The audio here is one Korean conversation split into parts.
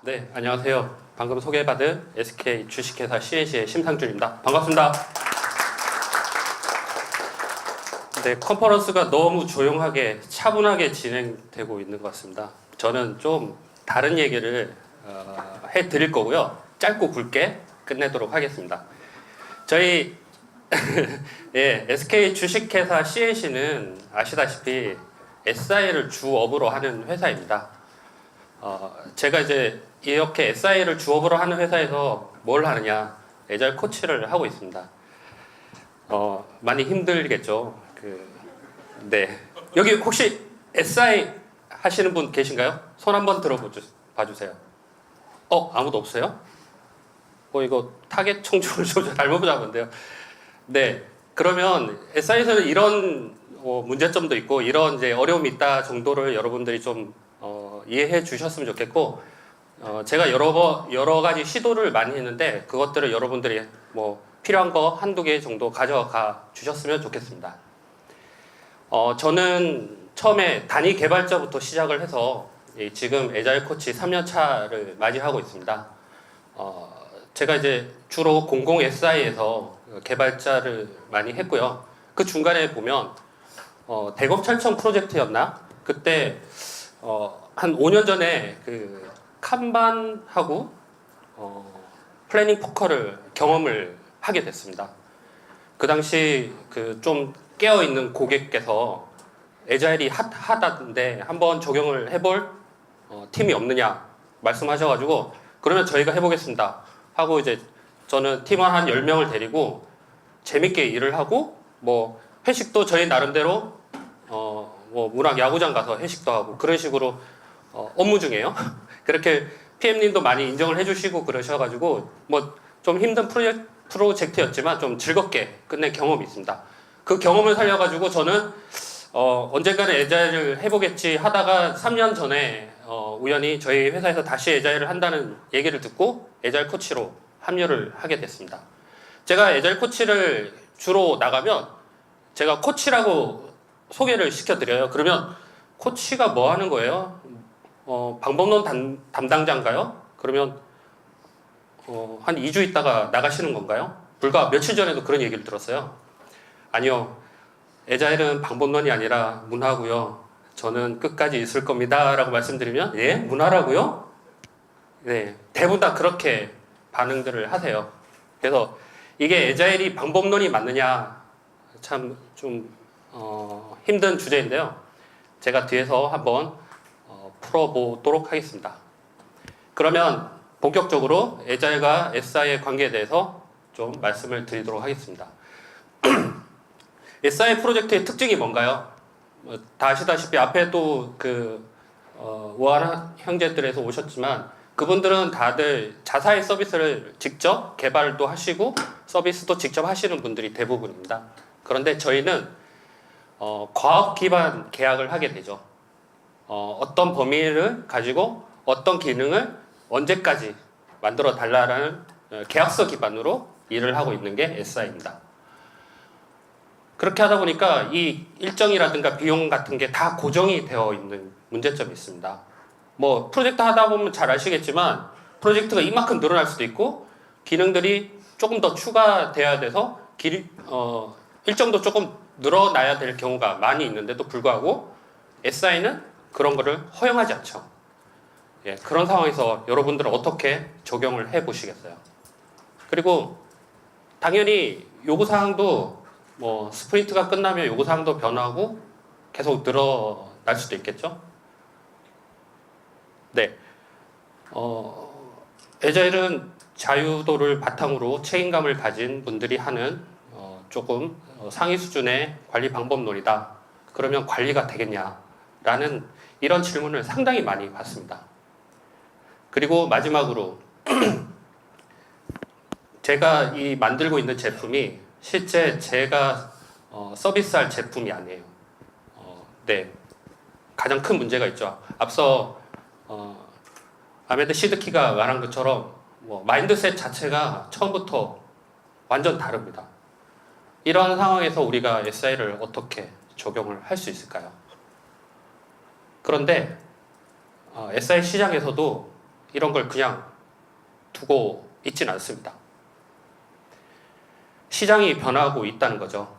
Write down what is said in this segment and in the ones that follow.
네, 안녕하세요. 방금 소개받은 SK 주식회사 CNC의 심상준입니다. 반갑습니다. 네, 컨퍼런스가 너무 조용하게 차분하게 진행되고 있는 것 같습니다. 저는 좀 다른 얘기를 해드릴 거고요. 짧고 굵게 끝내도록 하겠습니다. 저희 예, SK 주식회사 CNC는 아시다시피 SI를 주업으로 하는 회사입니다. 제가 이제 이렇게 SI를 주업으로 하는 회사에서 뭘 하느냐, 애잘 코치를 하고 있습니다. 많이 힘들겠죠. 네. 여기 혹시 SI 하시는 분 계신가요? 손 한번 봐주세요. 아무도 없어요? 이거 타겟 청중을 좀 잘못 잡은데요. 네. 그러면 SI에서는 이런 문제점도 있고, 이런 이제 어려움이 있다 정도를 여러분들이 좀 이해해 주셨으면 좋겠고, 제가 여러 가지 시도를 많이 했는데, 그것들을 여러분들이 필요한 거 한두 개 정도 가져가 주셨으면 좋겠습니다. 저는 처음에 단위 개발자부터 시작을 해서 지금 애자일 코치 3년 차를 맞이하고 있습니다. 제가 이제 주로 공공 SI에서 개발자를 많이 했고요. 그 중간에 보면 대검찰청 프로젝트였나? 그때 한 5년 전에 그 칸반하고 플래닝 포커를 경험을 하게 됐습니다. 그 당시 그 좀 깨어 있는 고객께서 애자일이 핫하다는데 한번 적용을 해볼 팀이 없느냐 말씀하셔가지고, 그러면 저희가 해보겠습니다 하고, 이제 저는 팀원 한 10명을 데리고 재밌게 일을 하고, 회식도 저희 나름대로 문학 야구장 가서 회식도 하고 그런 식으로 업무 중에요. 그렇게 PM님도 많이 인정을 해주시고 그러셔가지고 좀 힘든 프로젝트였지만 좀 즐겁게 끝낸 경험이 있습니다. 그 경험을 살려가지고 저는 언젠가는 애자일을 해보겠지 하다가 3년 전에 우연히 저희 회사에서 다시 애자일을 한다는 얘기를 듣고 애자일 코치로 합류를 하게 됐습니다. 제가 애자일 코치를 주로 나가면 제가 코치라고 소개를 시켜드려요. 그러면 코치가 뭐 하는 거예요? 방법론 담당자인가요? 그러면 한 2주 있다가 나가시는 건가요? 불과 며칠 전에도 그런 얘기를 들었어요. 아니요, 애자일은 방법론이 아니라 문화고요. 저는 끝까지 있을 겁니다 라고 말씀드리면, 예? 문화라고요? 네, 대부분 다 그렇게 반응들을 하세요. 그래서 이게 애자일이 방법론이 맞느냐, 참 좀 힘든 주제인데요. 제가 뒤에서 한번 풀어보도록 하겠습니다. 그러면 본격적으로 애자일과 SI의 관계에 대해서 좀 말씀을 드리도록 하겠습니다. SI 프로젝트의 특징이 뭔가요? 다 아시다시피 앞에 또 우한 형제들에서 오셨지만, 그분들은 다들 자사의 서비스를 직접 개발도 하시고 서비스도 직접 하시는 분들이 대부분입니다. 그런데 저희는 과업 기반 계약을 하게 되죠. 어떤 범위를 가지고 어떤 기능을 언제까지 만들어 달라라는 계약서 기반으로 일을 하고 있는 게 SI입니다. 그렇게 하다 보니까 이 일정이라든가 비용 같은 게 다 고정이 되어 있는 문제점이 있습니다. 프로젝트 하다 보면 잘 아시겠지만 프로젝트가 이만큼 늘어날 수도 있고, 기능들이 조금 더 추가돼야 돼서 일정도 조금 늘어나야 될 경우가 많이 있는데도 불구하고 SI는 그런 거를 허용하지 않죠. 예, 그런 상황에서 여러분들은 어떻게 적용을 해 보시겠어요? 그리고 당연히 요구사항도 스프린트가 끝나면 요구사항도 변하고 계속 늘어날 수도 있겠죠. 네. 애자일은 자유도를 바탕으로 책임감을 가진 분들이 하는 조금 상위 수준의 관리 방법론이다. 그러면 관리가 되겠냐? 라는 이런 질문을 상당히 많이 받습니다. 그리고 마지막으로 제가 만들고 있는 제품이 실제 제가 서비스할 제품이 아니에요. 네, 가장 큰 문제가 있죠. 앞서 아메드 시드키가 말한 것처럼 마인드셋 자체가 처음부터 완전 다릅니다. 이런 상황에서 우리가 SI를 어떻게 적용을 할 수 있을까요? 그런데 SI 시장에서도 이런 걸 그냥 두고 있지는 않습니다. 시장이 변하고 있다는 거죠.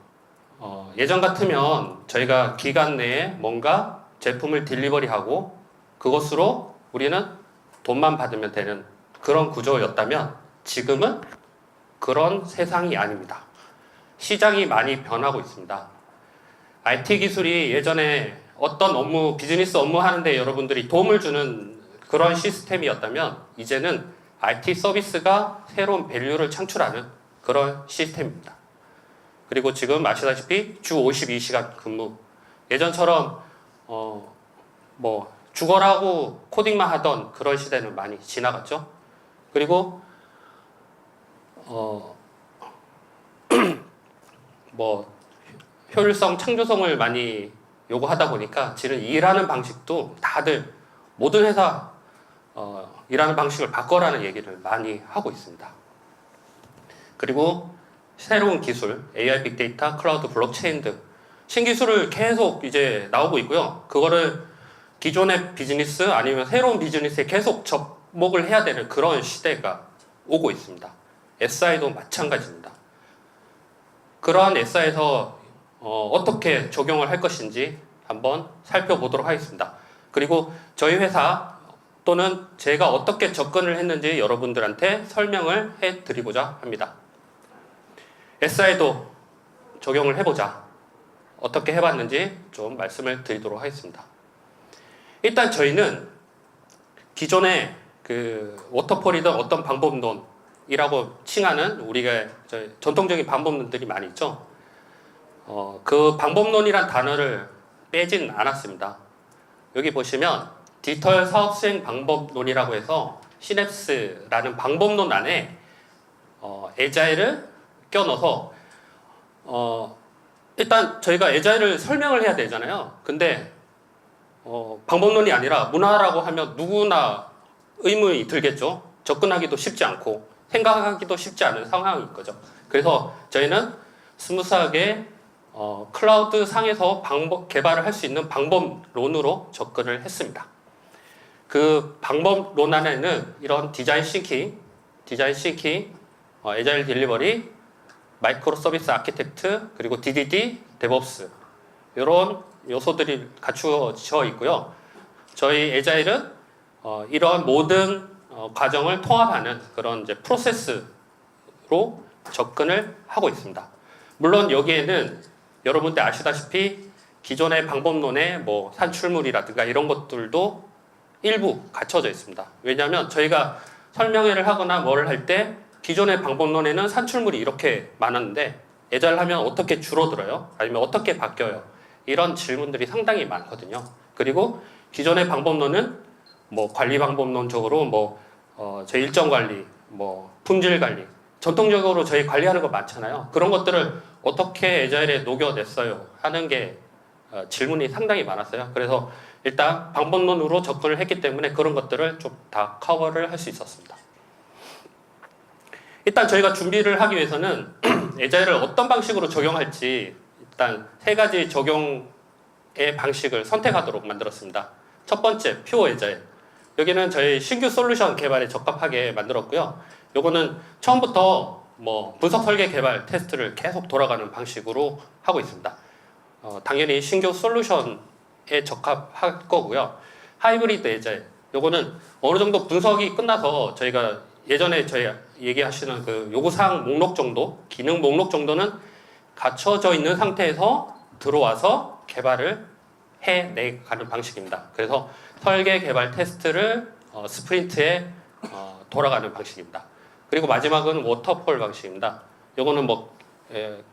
예전 같으면 저희가 기간 내에 뭔가 제품을 딜리버리하고 그것으로 우리는 돈만 받으면 되는 그런 구조였다면 지금은 그런 세상이 아닙니다. 시장이 많이 변하고 있습니다. IT 기술이 예전에 어떤 업무, 비즈니스 업무 하는데 여러분들이 도움을 주는 그런 시스템이었다면 이제는 IT 서비스가 새로운 밸류를 창출하는 그런 시스템입니다. 그리고 지금 아시다시피 주 52시간 근무. 예전처럼 뭐 죽어라고 코딩만 하던 그런 시대는 많이 지나갔죠. 그리고 뭐 효율성, 창조성을 많이 요구하다 보니까 지금 일하는 방식도 다들 모든 회사 일하는 방식을 바꿔라는 얘기를 많이 하고 있습니다. 그리고 새로운 기술, AI, 빅데이터, 클라우드, 블록체인 등 신기술을 계속 이제 나오고 있고요. 그거를 기존의 비즈니스 아니면 새로운 비즈니스에 계속 접목을 해야 되는 그런 시대가 오고 있습니다. SI도 마찬가지입니다. 그러한 SI에서 어떻게 적용을 할 것인지 한번 살펴보도록 하겠습니다. 그리고 저희 회사 또는 제가 어떻게 접근을 했는지 여러분들한테 설명을 해드리고자 합니다. SI도 적용을 해보자. 어떻게 해봤는지 좀 말씀을 드리도록 하겠습니다. 일단 저희는 기존에 그 워터폴이든 어떤 방법론이라고 칭하는 우리가 전통적인 방법론들이 많이 있죠. 그 방법론이란 단어를 빼진 않았습니다. 여기 보시면 디지털 사업 수행 방법론이라고 해서 시냅스라는 방법론 안에 에자일을 껴넣어서 일단 저희가 에자일을 설명을 해야 되잖아요. 근데 방법론이 아니라 문화라고 하면 누구나 의문이 들겠죠. 접근하기도 쉽지 않고 생각하기도 쉽지 않은 상황인 거죠. 그래서 저희는 스무스하게 클라우드 상에서 개발을 할 수 있는 방법론으로 접근을 했습니다. 그 방법론 안에는 이런 디자인 싱킹, 에자일 딜리버리, 마이크로 서비스 아키텍트, 그리고 DDD, 데브옵스 이런 요소들이 갖추어져 있고요. 저희 에자일은 이런 모든 과정을 통합하는 그런 이제 프로세스로 접근을 하고 있습니다. 물론 여기에는 여러분들 아시다시피 기존의 방법론의 뭐 산출물이라든가 이런 것들도 일부 갖춰져 있습니다. 왜냐하면 저희가 설명회를 하거나 뭐를 할 때 기존의 방법론에는 산출물이 이렇게 많았는데 에자일 하면 어떻게 줄어들어요? 아니면 어떻게 바뀌어요? 이런 질문들이 상당히 많거든요. 그리고 기존의 방법론은 뭐 관리 방법론적으로 저희 일정 관리, 품질 관리, 전통적으로 저희 관리하는 거 많잖아요. 그런 것들을 어떻게 에자일에 녹여냈어요? 하는 게 질문이 상당히 많았어요. 그래서 일단 방법론으로 접근을 했기 때문에 그런 것들을 좀 다 커버를 할 수 있었습니다. 일단 저희가 준비를 하기 위해서는 에자일을 어떤 방식으로 적용할지 일단 3가지 적용의 방식을 선택하도록 만들었습니다. 첫 번째, 퓨어 에자일. 여기는 저희 신규 솔루션 개발에 적합하게 만들었고요. 요거는 처음부터 분석 설계 개발 테스트를 계속 돌아가는 방식으로 하고 있습니다. 당연히 신규 솔루션에 적합할 거고요. 하이브리드 에자일. 요거는 어느 정도 분석이 끝나서 저희가 예전에 저희 얘기하시는 그 요구사항 목록 정도, 기능 목록 정도는 갖춰져 있는 상태에서 들어와서 개발을 해내가는 방식입니다. 그래서 설계 개발 테스트를 스프린트에 돌아가는 방식입니다. 그리고 마지막은 워터폴 방식입니다. 요거는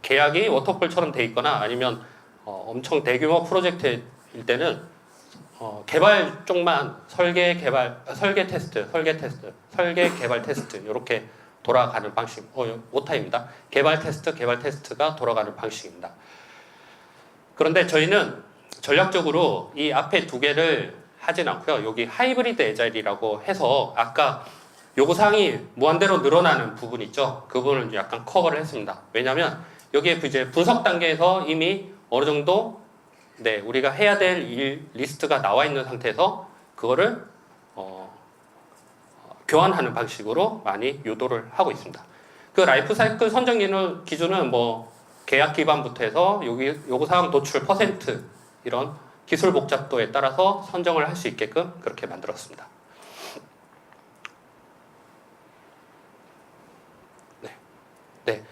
계약이 워터폴처럼 돼 있거나 아니면 엄청 대규모 프로젝트일 때는 개발 쪽만 설계 개발 테스트 이렇게 돌아가는 방식. 오타입니다. 개발 테스트가 돌아가는 방식입니다. 그런데 저희는 전략적으로 이 앞에 2개를 하진 않고요. 여기 하이브리드 에자일이라고 해서 아까 요구사항이 무한대로 늘어나는 부분 있죠. 그 부분을 약간 커버를 했습니다. 왜냐하면 여기에 이제 분석 단계에서 이미 어느 정도 우리가 해야 될 일 리스트가 나와 있는 상태에서 그거를 교환하는 방식으로 많이 유도를 하고 있습니다. 그 라이프 사이클 선정 기준은 뭐 계약 기반부터 해서 요구사항 도출 퍼센트 이런 기술 복잡도에 따라서 선정을 할 수 있게끔 그렇게 만들었습니다. 네. 네.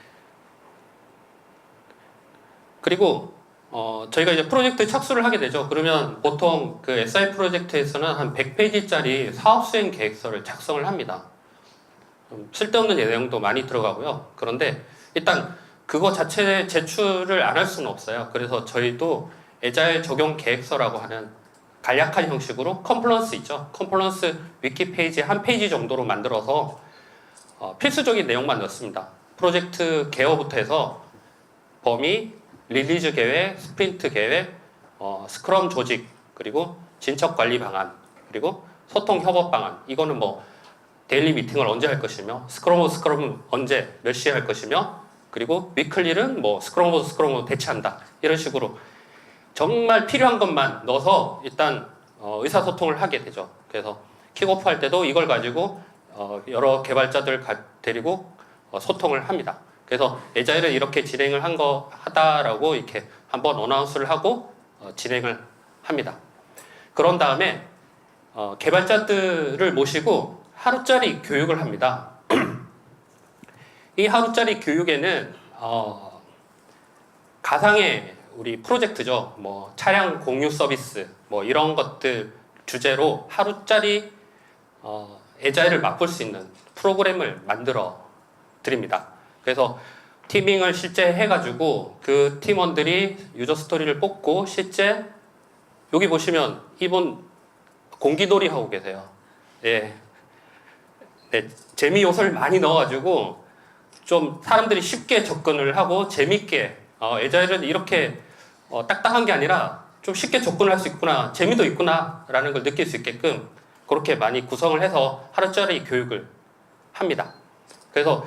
그리고 저희가 이제 프로젝트 착수를 하게 되죠. 그러면 보통 그 SI 프로젝트에서는 한 100페이지짜리 사업 수행 계획서를 작성을 합니다. 쓸데없는 내용도 많이 들어가고요. 그런데 일단 그거 자체 제출을 안 할 수는 없어요. 그래서 저희도 애자일 적용 계획서라고 하는 간략한 형식으로 컴플런스 있죠. 컴플런스 위키 페이지 한 페이지 정도로 만들어서 필수적인 내용만 넣습니다. 프로젝트 개요부터 해서 범위, 릴리즈 계획, 스프린트 계획, 스크럼 조직, 그리고 진척 관리 방안, 그리고 소통 협업 방안. 이거는 뭐 데일리 미팅을 언제 할 것이며, 스크럼은 언제 몇 시에 할 것이며, 그리고 위클리는 뭐 스크럼으로 대체한다. 이런 식으로 정말 필요한 것만 넣어서 일단 의사소통을 하게 되죠. 그래서 킥오프 할 때도 이걸 가지고 여러 개발자들 데리고 소통을 합니다. 그래서 애자일은 이렇게 진행을 하다라고 이렇게 한번 어나운스를 하고 진행을 합니다. 그런 다음에 개발자들을 모시고 하루짜리 교육을 합니다. 이 하루짜리 교육에는 가상의 우리 프로젝트죠. 뭐 차량 공유 서비스 뭐 이런 것들 주제로 하루짜리 애자일을 맛볼 수 있는 프로그램을 만들어 드립니다. 그래서 티밍을 실제 해가지고 그 팀원들이 유저 스토리를 뽑고 실제 여기 보시면 이분 공기놀이 하고 계세요. 예, 네, 재미 요소를 많이 넣어가지고 좀 사람들이 쉽게 접근을 하고 재밌게 애자일은 이렇게 딱딱한 게 아니라 좀 쉽게 접근을 할 수 있구나, 재미도 있구나 라는 걸 느낄 수 있게끔 그렇게 많이 구성을 해서 하루짜리 교육을 합니다. 그래서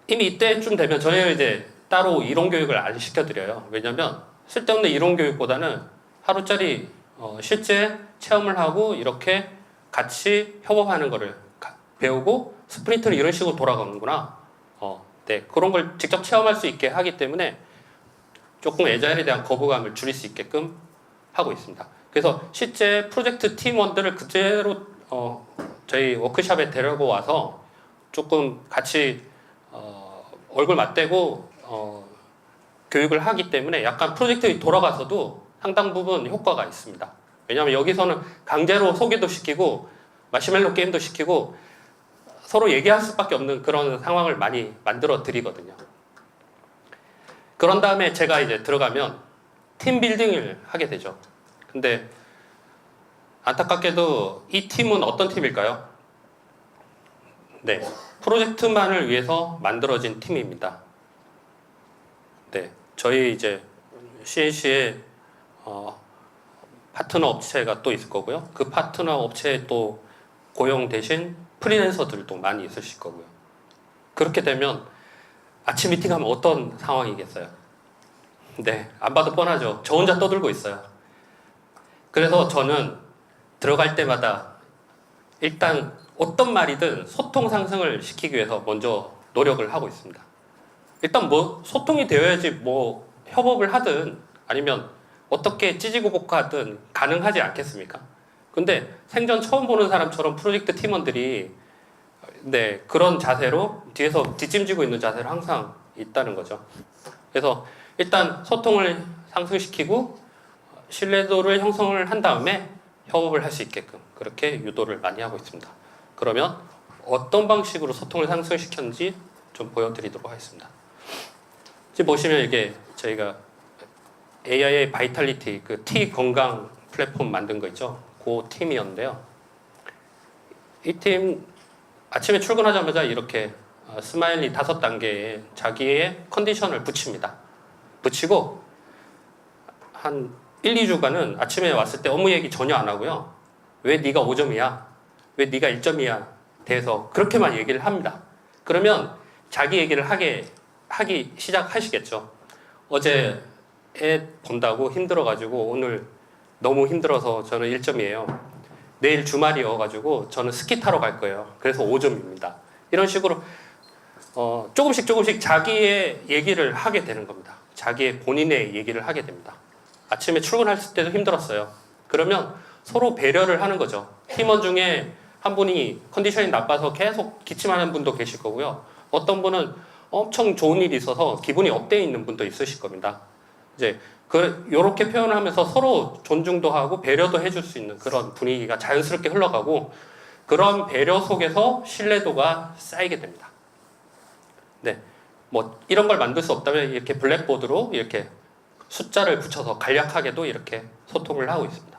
이미 이때쯤 되면 저희는 이제 따로 이론 교육을 안 시켜드려요. 왜냐면 쓸데없는 이론 교육보다는 하루짜리 실제 체험을 하고 이렇게 같이 협업하는 거를 배우고 스프린트는 이런 식으로 돌아가는구나. 네, 그런 걸 직접 체험할 수 있게 하기 때문에 조금 애자일에 대한 거부감을 줄일 수 있게끔 하고 있습니다. 그래서 실제 프로젝트 팀원들을 그대로 저희 워크숍에 데리고 와서 조금 같이 얼굴 맞대고 교육을 하기 때문에 약간 프로젝트에 돌아가서도 상당 부분 효과가 있습니다. 왜냐하면 여기서는 강제로 소개도 시키고 마시멜로 게임도 시키고 서로 얘기할 수밖에 없는 그런 상황을 많이 만들어 드리거든요. 그런 다음에 제가 이제 들어가면 팀 빌딩을 하게 되죠. 근데 안타깝게도 이 팀은 어떤 팀일까요? 네, 프로젝트만을 위해서 만들어진 팀입니다. 네, 저희 이제 CNC에 파트너 업체가 또 있을 거고요. 그 파트너 업체에 또 고용되신 프리랜서들도 많이 있으실 거고요. 그렇게 되면 아침 미팅하면 어떤 상황이겠어요? 네, 안 봐도 뻔하죠. 저 혼자 떠들고 있어요. 그래서 저는 들어갈 때마다 일단 어떤 말이든 소통 상승을 시키기 위해서 먼저 노력을 하고 있습니다. 일단 뭐 소통이 되어야지 뭐 협업을 하든 아니면 어떻게 찌지고 볶아든 가능하지 않겠습니까? 근데 생전 처음 보는 사람처럼 프로젝트 팀원들이 네, 그런 자세로 뒤에서 뒷짐지고 있는 자세로 항상 있다는 거죠. 그래서 일단 소통을 상승시키고 신뢰도를 형성을 한 다음에 협업을 할 수 있게끔 그렇게 유도를 많이 하고 있습니다. 그러면 어떤 방식으로 소통을 상승시켰는지 좀 보여드리도록 하겠습니다. 지금 보시면 이게 저희가 AI의 바이탈리티 그 T 건강 플랫폼 만든 거 있죠. 그 팀이었는데요. 이 팀 아침에 출근하자마자 이렇게 스마일리 5단계에 자기의 컨디션을 붙입니다. 붙이고 한 1, 2주간은 아침에 왔을 때 업무 얘기 전혀 안 하고요. 왜 네가 5점이야? 왜 네가 1점이야? 대해서 그렇게만 얘기를 합니다. 그러면 자기 얘기를 하기 시작하시겠죠. 어제 애 본다고 힘들어가지고 오늘 너무 힘들어서 저는 1점이에요. 내일 주말이어가지고 저는 스키 타러 갈 거예요. 그래서 5점입니다. 이런 식으로 조금씩 자기의 얘기를 하게 되는 겁니다. 자기의 본인의 얘기를 하게 됩니다. 아침에 출근할 때도 힘들었어요. 그러면 서로 배려를 하는 거죠. 팀원 중에 한 분이 컨디션이 나빠서 계속 기침하는 분도 계실 거고요. 어떤 분은 엄청 좋은 일이 있어서 기분이 업돼 있는 분도 있으실 겁니다. 이제 요렇게 표현을 하면서 서로 존중도 하고 배려도 해줄 수 있는 그런 분위기가 자연스럽게 흘러가고, 그런 배려 속에서 신뢰도가 쌓이게 됩니다. 네, 뭐 이런 걸 만들 수 없다면 이렇게 블랙보드로 이렇게 숫자를 붙여서 간략하게도 이렇게 소통을 하고 있습니다.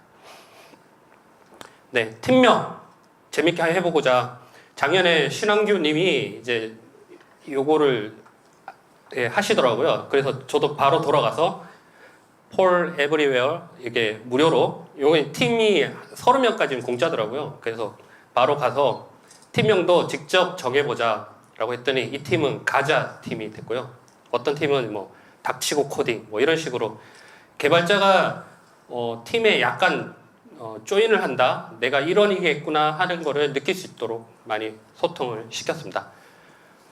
네, 팀명 재밌게 해보고자 작년에 신한규 님이 이제 요거를 하시더라고요. 그래서 저도 바로 돌아가서 폴 에브리웨어 이게 무료로, 요게 팀이 30명까지는 공짜더라고요. 그래서 바로 가서 팀명도 직접 정해보자 라고 했더니 이 팀은 가자 팀이 됐고요. 어떤 팀은 뭐 닥치고 코딩 뭐 이런 식으로 개발자가 팀에 약간 조인을 한다, 내가 이런 이겠구나 하는 거를 느낄 수 있도록 많이 소통을 시켰습니다.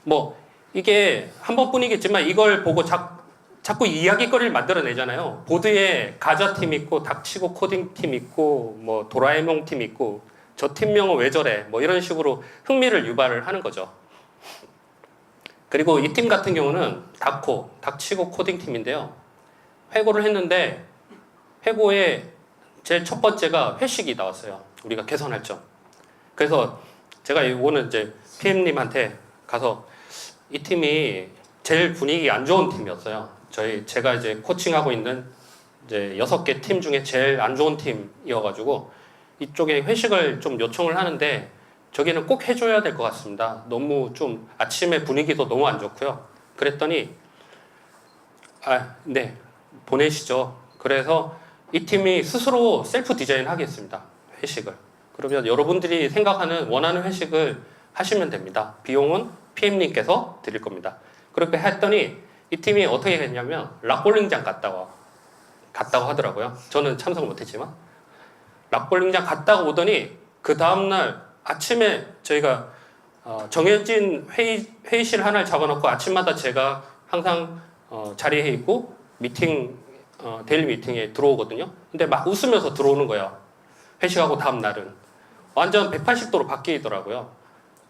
뭐 이게 한 번뿐이겠지만 이걸 보고 자꾸 이야기거리를 만들어내잖아요. 보드에 가자 팀 있고 닥치고 코딩 팀 있고 뭐 도라에몽 팀 있고 저 팀명은 왜 저래 뭐 이런 식으로 흥미를 유발을 하는 거죠. 그리고 이 팀 같은 경우는 닥치고 코딩 팀인데요. 회고를 했는데 회고에 제일 첫 번째가 회식이 나왔어요. 우리가 개선할 점. 그래서 제가 오늘 이제 PM님한테 가서 이 팀이 제일 분위기 안 좋은 팀이었어요. 제가 이제 코칭하고 있는 이제 6개 팀 중에 제일 안 좋은 팀이어가지고 이쪽에 회식을 좀 요청을 하는데 저기는 꼭 해줘야 될 것 같습니다. 너무 좀 아침에 분위기도 너무 안 좋고요. 그랬더니 네, 보내시죠. 그래서 이 팀이 스스로 셀프 디자인 하겠습니다. 회식을. 그러면 여러분들이 생각하는 원하는 회식을 하시면 됩니다. 비용은 PM님께서 드릴 겁니다. 그렇게 했더니 이 팀이 어떻게 했냐면 락볼링장 갔다고 하더라고요. 저는 참석 못했지만 락볼링장 갔다가 오더니 그 다음날 아침에 저희가 정해진 회의실 하나를 잡아놓고 아침마다 제가 항상 자리에 있고 데일리 미팅에 들어오거든요. 근데 막 웃으면서 들어오는 거예요. 회식하고 다음 날은 완전 180도로 바뀌더라고요.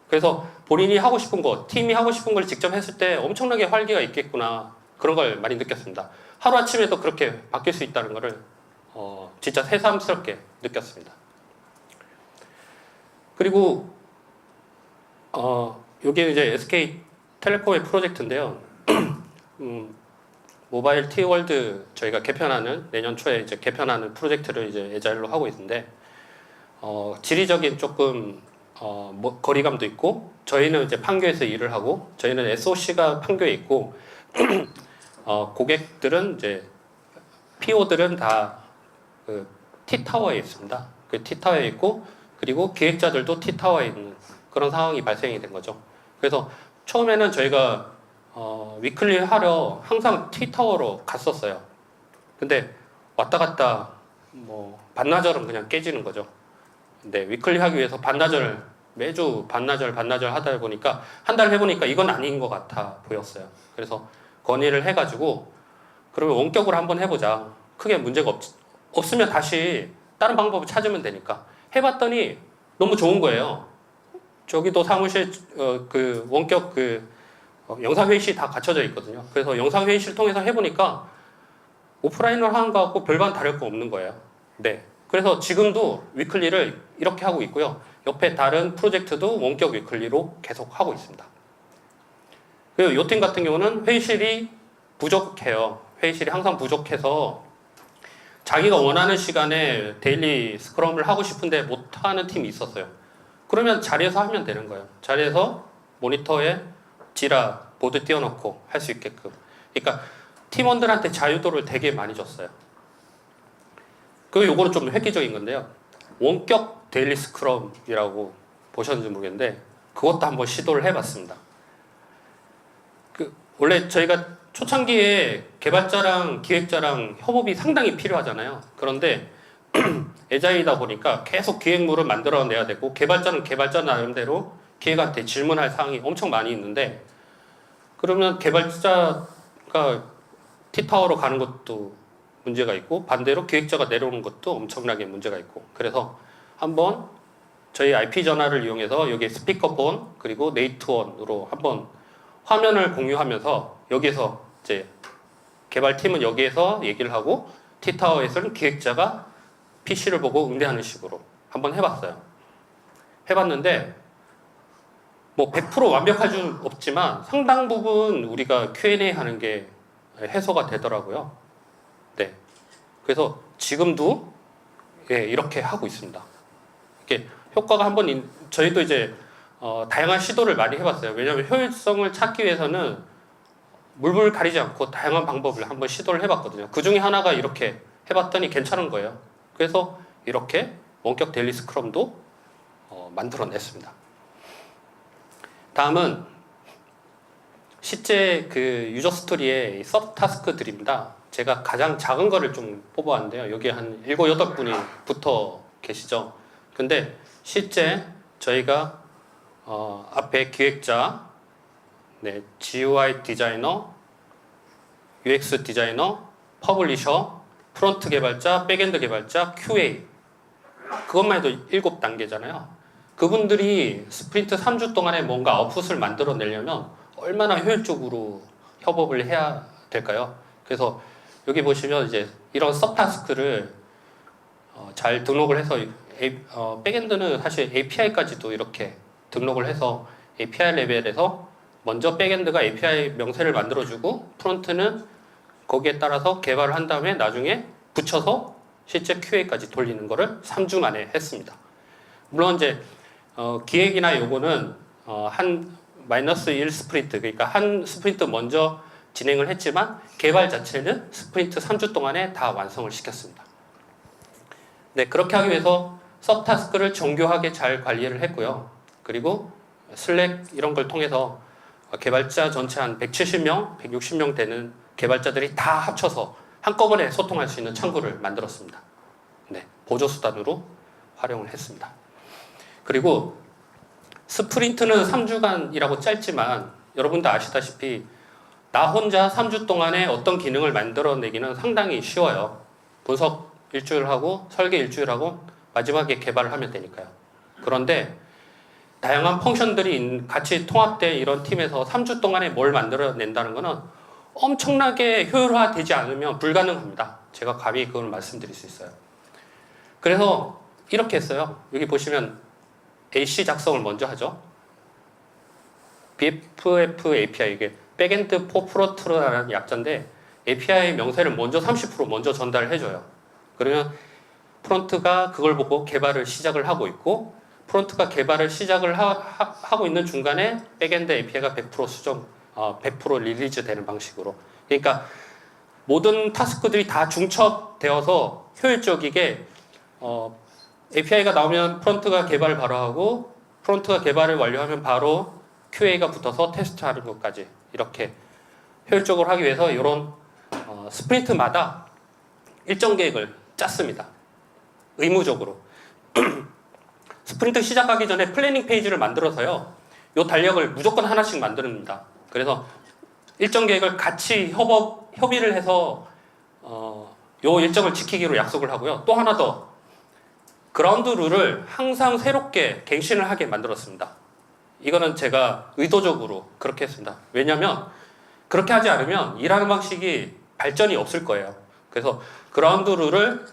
그래서 본인이 하고 싶은 거, 팀이 하고 싶은 걸 직접 했을 때 엄청나게 활기가 있겠구나, 그런 걸 많이 느꼈습니다. 하루아침에도 그렇게 바뀔 수 있다는 거를 진짜 새삼스럽게 느꼈습니다. 그리고 여기 이제 SK텔레콤의 프로젝트인데요. 모바일 T월드 저희가 개편하는, 내년 초에 이제 개편하는 프로젝트를 이제 에자일로 하고 있는데 지리적인 조금 거리감도 있고, 저희는 이제 판교에서 일을 하고 저희는 SOC가 판교에 있고 고객들은 이제 PO들은 다 그 T타워에 있습니다. 그 T타워에 있고, 그리고 기획자들도 T타워에 있는 그런 상황이 발생이 된 거죠. 그래서 처음에는 저희가 위클리 하러 항상 T타워로 갔었어요. 근데 왔다 갔다 뭐 반나절은 그냥 깨지는 거죠. 근데 위클리 하기 위해서 매주 반나절 하다 보니까 한 달 해보니까 이건 아닌 것 같아 보였어요. 그래서 건의를 해가지고 그러면 원격으로 한번 해보자. 크게 문제가 없으면 다시 다른 방법을 찾으면 되니까 해봤더니 너무 좋은 거예요. 저기도 사무실 그 원격 영상회의실 다 갖춰져 있거든요. 그래서 영상회의실 통해서 해보니까 오프라인으로 하는 거하고 별반 다를 거 없는 거예요. 네. 그래서 지금도 위클리를 이렇게 하고 있고요. 옆에 다른 프로젝트도 원격 위클리로 계속 하고 있습니다. 그리고 요 팀 같은 경우는 회의실이 부족해요. 회의실이 항상 부족해서 자기가 원하는 시간에 데일리 스크럼을 하고 싶은데 못하는 팀이 있었어요. 그러면 자리에서 하면 되는 거예요. 자리에서 모니터에 지라 보드 띄워놓고 할 수 있게끔. 그러니까 팀원들한테 자유도를 되게 많이 줬어요. 그리고 요거는 좀 획기적인 건데요. 원격 데일리 스크럼이라고 보셨는지 모르겠는데 그것도 한번 시도를 해봤습니다. 원래 저희가 초창기에 개발자랑 기획자랑 협업이 상당히 필요하잖아요. 그런데 애자이다 보니까 계속 기획물을 만들어내야 되고 개발자는 개발자 나름대로 기획한테 질문할 사항이 엄청 많이 있는데 그러면 개발자가 T타워로 가는 것도 문제가 있고 반대로 기획자가 내려오는 것도 엄청나게 문제가 있고 그래서 한번 저희 IP 전화를 이용해서 여기 스피커폰 그리고 네이트원으로 한번 화면을 공유하면서 여기서 이제 개발팀은 여기에서 얘기를 하고 T타워에서는 기획자가 PC를 보고 응대하는 식으로 한번 해봤어요. 해봤는데 뭐 100% 완벽할 줄 없지만 상당 부분 우리가 Q&A 하는 게 해소가 되더라고요. 네. 그래서 지금도 이렇게 하고 있습니다. 이게 효과가 한번 저희도 이제 다양한 시도를 많이 해봤어요. 왜냐하면 효율성을 찾기 위해서는 물불 가리지 않고 다양한 방법을 한번 시도를 해봤거든요. 그 중에 하나가 이렇게 해봤더니 괜찮은 거예요. 그래서 이렇게 원격 데일리 스크럼도 만들어냈습니다. 다음은 실제 그 유저 스토리의 서브 타스크들입니다. 제가 가장 작은 거를 좀 뽑아왔는데요. 여기 한 7, 8분이 붙어 계시죠. 근데 실제 저희가 앞에 기획자, GUI 디자이너, UX 디자이너, 퍼블리셔, 프론트 개발자, 백엔드 개발자, QA 그것만 해도 7단계잖아요. 그분들이 스프린트 3주 동안에 뭔가 아웃풋을 만들어내려면 얼마나 효율적으로 협업을 해야 될까요? 그래서 여기 보시면 이제 이런 서브타스크를 잘 등록을 해서 백엔드는 사실 API까지도 이렇게 등록을 해서 API 레벨에서 먼저 백엔드가 API 명세를 만들어주고 프론트는 거기에 따라서 개발을 한 다음에 나중에 붙여서 실제 QA까지 돌리는 거를 3주 만에 했습니다. 물론 이제 기획이나 요거는 한 -1 스프린트 그러니까 한 스프린트 먼저 진행을 했지만 개발 자체는 스프린트 3주 동안에 다 완성을 시켰습니다. 네, 그렇게 하기 위해서 서브타스크를 정교하게 잘 관리를 했고요. 그리고 슬랙 이런 걸 통해서 개발자 전체 한 170명, 160명 되는 개발자들이 다 합쳐서 한꺼번에 소통할 수 있는 창구를 만들었습니다. 네, 보조수단으로 활용을 했습니다. 그리고 스프린트는 3주간이라고 짧지만 여러분도 아시다시피 나 혼자 3주 동안에 어떤 기능을 만들어내기는 상당히 쉬워요. 분석 일주일 하고 설계 일주일 하고 마지막에 개발을 하면 되니까요. 그런데 다양한 펑션들이 같이 통합된 이런 팀에서 3주 동안에 뭘 만들어낸다는 것은 엄청나게 효율화되지 않으면 불가능합니다. 제가 감히 그걸 말씀드릴 수 있어요. 그래서 이렇게 했어요. 여기 보시면 AC 작성을 먼저 하죠. BFF API 이게 백엔드 포 프론트라는 약자인데 API 명세를 먼저 30% 먼저 전달을 해줘요. 그러면 프론트가 그걸 보고 개발을 시작을 하고 있고 프론트가 개발을 시작을 하고 있는 중간에 백엔드 API가 100% 수정, 100% 릴리즈 되는 방식으로. 그러니까 모든 타스크들이 다 중첩되어서 효율적이게 API가 나오면 프론트가 개발을 바로 하고 프론트가 개발을 완료하면 바로 QA가 붙어서 테스트하는 것까지 이렇게 효율적으로 하기 위해서 이런 스프린트마다 일정 계획을 짰습니다. 의무적으로. 스프린트 시작하기 전에 플래닝 페이지를 만들어서요. 이 달력을 무조건 하나씩 만듭니다. 그래서 일정 계획을 같이 협의를 해서 요 일정을 지키기로 약속을 하고요. 또 하나 더 그라운드 룰을 항상 새롭게 갱신을 하게 만들었습니다. 이거는 제가 의도적으로 그렇게 했습니다. 왜냐하면 그렇게 하지 않으면 일하는 방식이 발전이 없을 거예요. 그래서 그라운드 룰을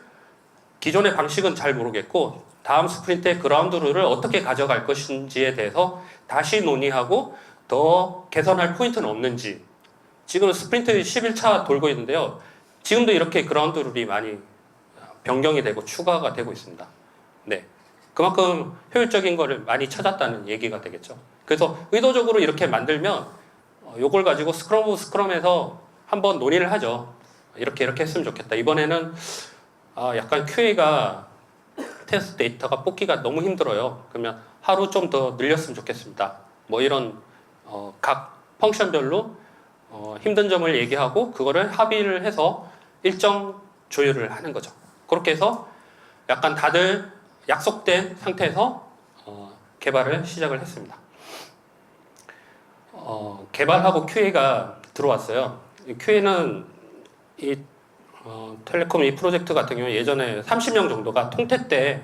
기존의 방식은 잘 모르겠고 다음 스프린트의 그라운드 룰을 어떻게 가져갈 것인지에 대해서 다시 논의하고 더 개선할 포인트는 없는지. 지금 스프린트 11차 돌고 있는데요. 지금도 이렇게 그라운드 룰이 많이 변경이 되고 추가가 되고 있습니다. 네, 그만큼 효율적인 거를 많이 찾았다는 얘기가 되겠죠. 그래서 의도적으로 이렇게 만들면 요걸 가지고 스크럼에서 한번 논의를 하죠. 이렇게 했으면 좋겠다. 이번에는 약간 QA가 테스트 데이터가 뽑기가 너무 힘들어요. 그러면 하루 좀 더 늘렸으면 좋겠습니다. 뭐 이런 각 펑션별로 힘든 점을 얘기하고 그거를 합의를 해서 일정 조율을 하는 거죠. 그렇게 해서 약간 다들 약속된 상태에서 개발을 시작을 했습니다. 개발하고 QA가 들어왔어요. 이 QA는 이 텔레콤 이 프로젝트 같은 경우 예전에 30명 정도가 통태 때